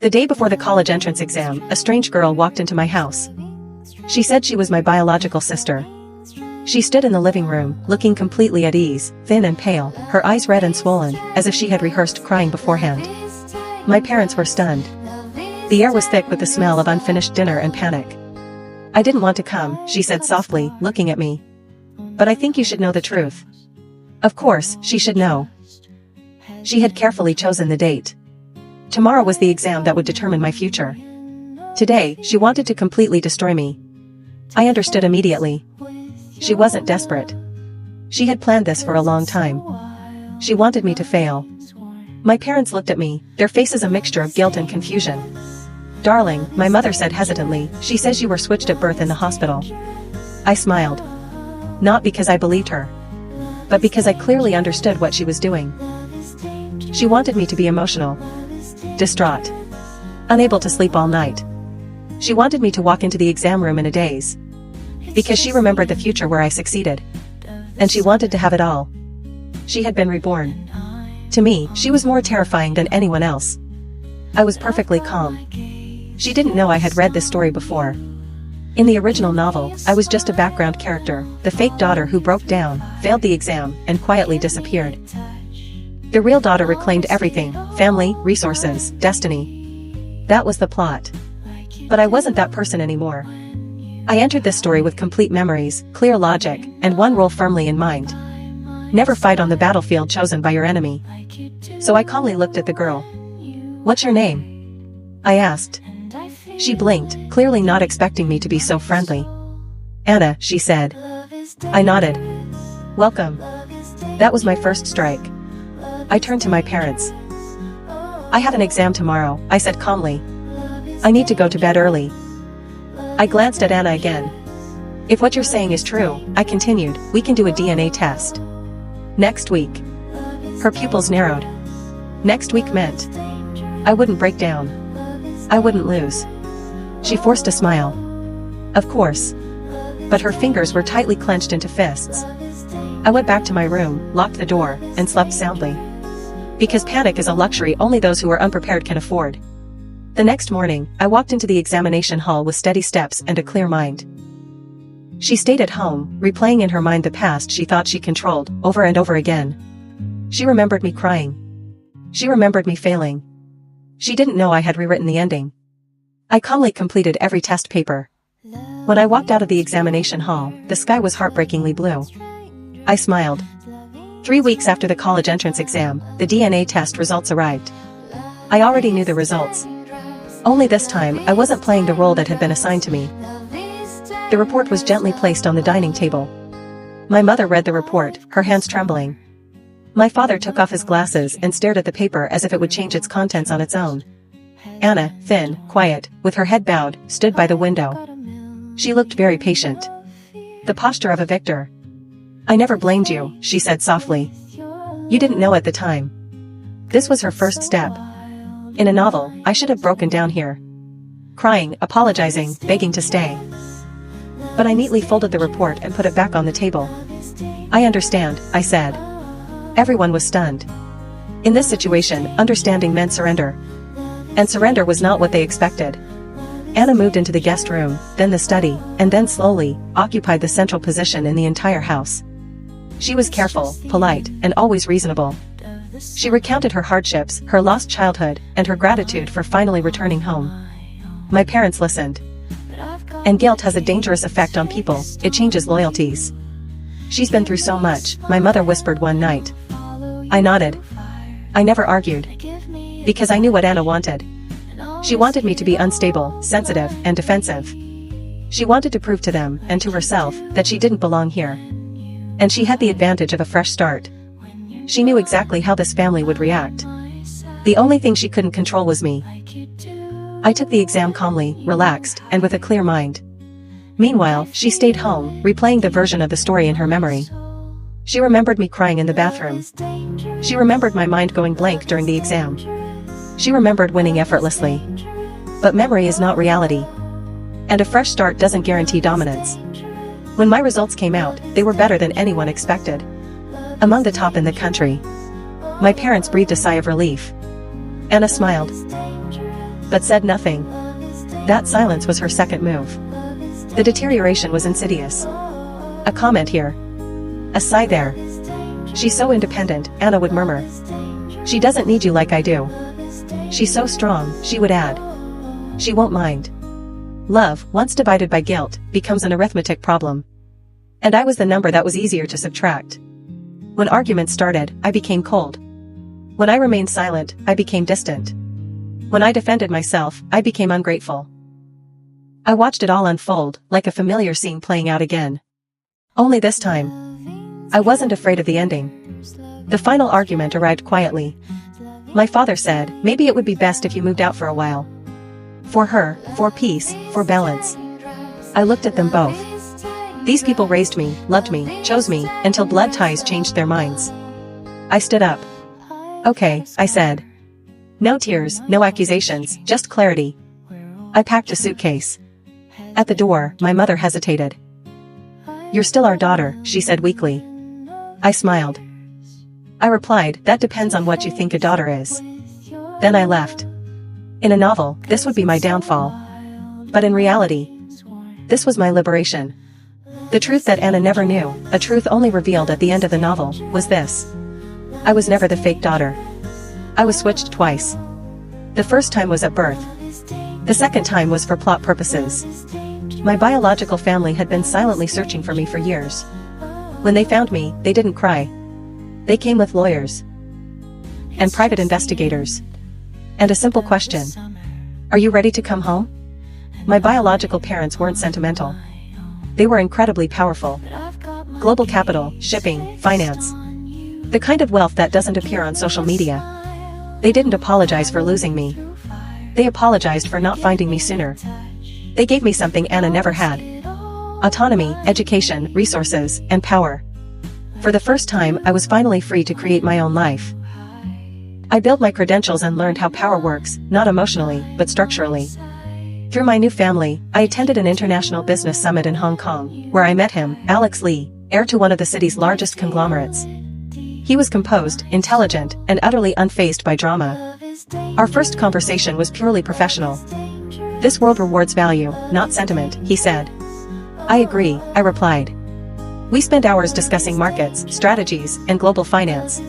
The day before the college entrance exam, a strange girl walked into my house. She said she was my biological sister. She stood in the living room, looking completely at ease, thin and pale, her eyes red and swollen, as if she had rehearsed crying beforehand. My parents were stunned. The air was thick with the smell of unfinished dinner and panic. "I didn't want to come," she said softly, looking at me. "But I think you should know the truth." Of course, she should know. She had carefully chosen the date. Tomorrow was the exam that would determine my future. Today, she wanted to completely destroy me. I understood immediately. She wasn't desperate. She had planned this for a long time. She wanted me to fail. My parents looked at me, their faces a mixture of guilt and confusion. "Darling," my mother said hesitantly, "she says you were switched at birth in the hospital." I smiled. Not because I believed her, but because I clearly understood what she was doing. She wanted me to be emotional, distraught, unable to sleep all night. She wanted me to walk into the exam room in a daze, because she remembered the future where I succeeded. And she wanted to have it all. She had been reborn. To me, she was more terrifying than anyone else. I was perfectly calm. She didn't know I had read this story before. In the original novel, I was just a background character, the fake daughter who broke down, failed the exam, and quietly disappeared. The real daughter reclaimed everything: family, resources, destiny. That was the plot. But I wasn't that person anymore. I entered this story with complete memories, clear logic, and one rule firmly in mind. Never fight on the battlefield chosen by your enemy. So I calmly looked at the girl. "What's your name?" I asked. She blinked, clearly not expecting me to be so friendly. "Anna," she said. I nodded. "Welcome." That was my first strike. I turned to my parents. "I have an exam tomorrow," I said calmly. "I need to go to bed early." I glanced at Anna again. "If what you're saying is true," I continued, "we can do a DNA test. Next week." Her pupils narrowed. Next week meant I wouldn't break down. I wouldn't lose. She forced a smile. Of course. But her fingers were tightly clenched into fists. I went back to my room, locked the door, and slept soundly. Because panic is a luxury only those who are unprepared can afford. The next morning, I walked into the examination hall with steady steps and a clear mind. She stayed at home, replaying in her mind the past she thought she controlled, over and over again. She remembered me crying. She remembered me failing. She didn't know I had rewritten the ending. I calmly completed every test paper. When I walked out of the examination hall, the sky was heartbreakingly blue. I smiled. 3 weeks after the college entrance exam, the DNA test results arrived. I already knew the results. Only this time, I wasn't playing the role that had been assigned to me. The report was gently placed on the dining table. My mother read the report, her hands trembling. My father took off his glasses and stared at the paper as if it would change its contents on its own. Anna, thin, quiet, with her head bowed, stood by the window. She looked very patient. The posture of a victor. "I never blamed you," she said softly. "You didn't know at the time." This was her first step. In a novel, I should have broken down here. Crying, apologizing, begging to stay. But I neatly folded the report and put it back on the table. "I understand," I said. Everyone was stunned. In this situation, understanding meant surrender. And surrender was not what they expected. Anna moved into the guest room, then the study, and then slowly, occupied the central position in the entire house. She was careful, polite, and always reasonable. She recounted her hardships, her lost childhood, and her gratitude for finally returning home. My parents listened. And guilt has a dangerous effect on people, it changes loyalties. "She's been through so much," my mother whispered one night. I nodded. I never argued. Because I knew what Anna wanted. She wanted me to be unstable, sensitive, and defensive. She wanted to prove to them, and to herself, that she didn't belong here. And she had the advantage of a fresh start. She knew exactly how this family would react. The only thing she couldn't control was me. I took the exam calmly, relaxed, and with a clear mind. Meanwhile, she stayed home, replaying the version of the story in her memory. She remembered me crying in the bathroom. She remembered my mind going blank during the exam. She remembered winning effortlessly. But memory is not reality. And a fresh start doesn't guarantee dominance. When my results came out, they were better than anyone expected. Among the top in the country. My parents breathed a sigh of relief. Anna smiled. but said nothing. That silence was her second move. The deterioration was insidious. A comment here. A sigh there. She's so independent, Anna would murmur. She doesn't need you like I do. She's so strong, she would add. She won't mind. Love, once divided by guilt, becomes an arithmetic problem. And I was the number that was easier to subtract. When arguments started, I became cold. When I remained silent, I became distant. When I defended myself, I became ungrateful. I watched it all unfold, like a familiar scene playing out again. Only this time, I wasn't afraid of the ending. The final argument arrived quietly. My father said, maybe it would be best if you moved out for a while. For her, for peace, for balance. I looked at them both. These people raised me, loved me, chose me, until blood ties changed their minds. I stood up. Okay, I said. No tears, no accusations, just clarity. I packed a suitcase. At the door, my mother hesitated. You're still our daughter, she said weakly. I smiled. I replied, that depends on what you think a daughter is. Then I left. In a novel, this would be my downfall. But in reality, this was my liberation. The truth that Anna never knew, a truth only revealed at the end of the novel, was this. I was never the fake daughter. I was switched twice. The first time was at birth. The second time was for plot purposes. My biological family had been silently searching for me for years. When they found me, they didn't cry. They came with lawyers and private investigators. And a simple question. Are you ready to come home? My biological parents weren't sentimental. They were incredibly powerful. Global capital, shipping, finance. The kind of wealth that doesn't appear on social media. They didn't apologize for losing me. They apologized for not finding me sooner. They gave me something Anna never had. Autonomy, education, resources, and power. For the first time, I was finally free to create my own life. I built my credentials and learned how power works, not emotionally, but structurally. Through my new family, I attended an international business summit in Hong Kong, where I met him, Alex Lee, heir to one of the city's largest conglomerates. He was composed, intelligent, and utterly unfazed by drama. Our first conversation was purely professional. This world rewards value, not sentiment, he said. I agree, I replied. We spent hours discussing markets, strategies, and global finance.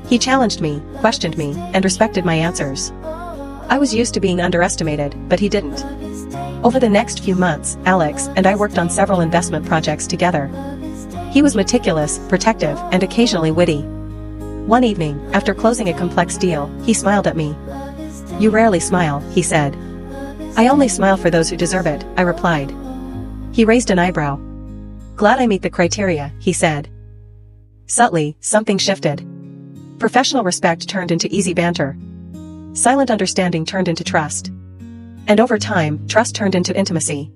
He challenged me, questioned me, and respected my answers. I was used to being underestimated, but he didn't. Over the next few months, Alex and I worked on several investment projects together. He was meticulous, protective, and occasionally witty. One evening, after closing a complex deal, he smiled at me. You rarely smile, he said. I only smile for those who deserve it, I replied. He raised an eyebrow. Glad I meet the criteria, he said. Subtly, something shifted. Professional respect turned into easy banter. Silent understanding turned into trust. And over time, trust turned into intimacy.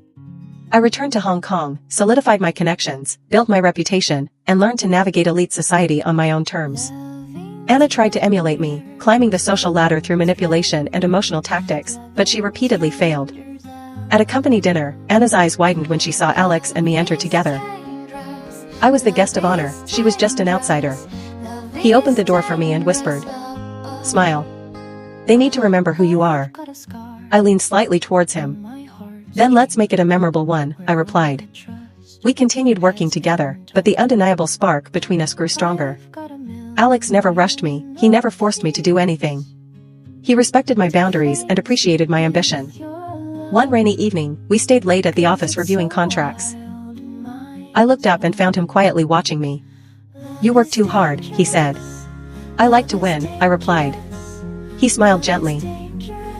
I returned to Hong Kong, solidified my connections, built my reputation, and learned to navigate elite society on my own terms. Anna tried to emulate me, climbing the social ladder through manipulation and emotional tactics, but she repeatedly failed. At a company dinner, Anna's eyes widened when she saw Alex and me enter together. I was the guest of honor, she was just an outsider. He opened the door for me and whispered. Smile. They need to remember who you are. I leaned slightly towards him. Then let's make it a memorable one, I replied. We continued working together, but the undeniable spark between us grew stronger. Alex never rushed me, he never forced me to do anything. He respected my boundaries and appreciated my ambition. One rainy evening, we stayed late at the office reviewing contracts. I looked up and found him quietly watching me. You work too hard, he said. I like to win, I replied. He smiled gently.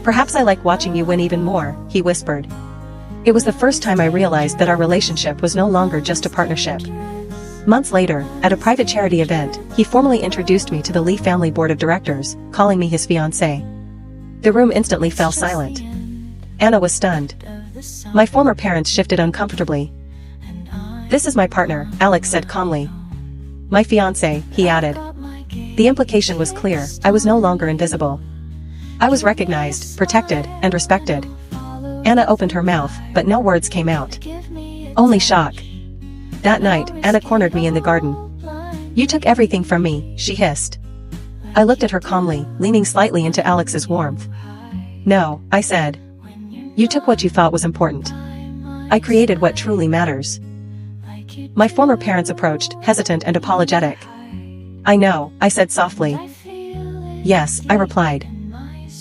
Perhaps I like watching you win even more, he whispered. It was the first time I realized that our relationship was no longer just a partnership. Months later, at a private charity event, he formally introduced me to the Lee family board of directors, calling me his fiancée. The room instantly fell silent. Anna was stunned. My former parents shifted uncomfortably. This is my partner, Alex said calmly. My fiancé, he added. The implication was clear, I was no longer invisible. I was recognized, protected, and respected. Anna opened her mouth, but no words came out. Only shock. That night, Anna cornered me in the garden. You took everything from me, she hissed. I looked at her calmly, leaning slightly into Alex's warmth. No, I said. You took what you thought was important. I created what truly matters. My former parents approached, hesitant and apologetic. I know, I said softly. Yes, I replied.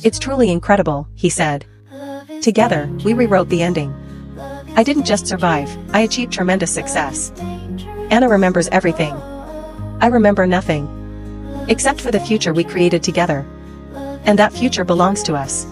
It's truly incredible, he said. Together, we rewrote the ending. I didn't just survive, I achieved tremendous success. Anna remembers everything. I remember nothing. Except for the future we created together. And that future belongs to us.